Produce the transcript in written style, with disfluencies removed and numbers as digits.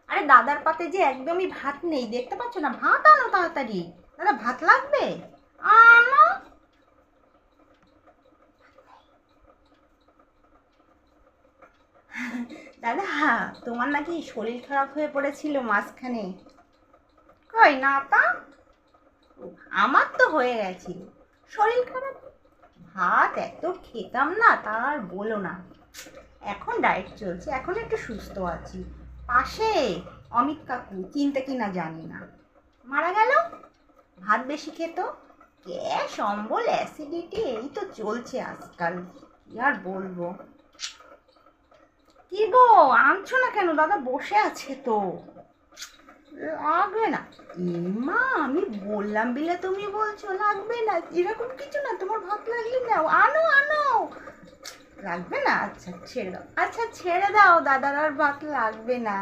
আরে দাদার পাতে যে একদমই ভাত নেই, দেখতে পাচ্ছ না? ভাত আনো তাড়াতাড়ি। দাদা ভাত লাগবে? আনো। দাদা, তোমার নাকি শরীর খারাপ হয়ে পড়েছিল মাঝখানে। কই না তা? আমার তো হয়ে গেছিল শরীর খারাপ। ভাত এত খেতাম না, তার বলো না। এখন ডায়েট চলছে, এখন একটু সুস্থ আছি। পাশে অমিত কাকু, চিনতে কিনা জানি না, মারা গেল। ভাত বেশি খেত, গ্যাস অম্বল অ্যাসিডিটি এই তো চলছে আজকাল। কি আর বলবো। কি গো, আনছো না কেন? দাদা বসে আছে তো। লাগবে না। মা, আমি বললাম বিলে তুমি বলছো লাগবে না? এরকম কিছু না, তোমার ভাত লাগলে নাও, আনো আনো। লাগবে না? আচ্ছা ছেড়ে দাও, আচ্ছা ছেড়ে দাও, দাদার আর ভাত লাগবে না।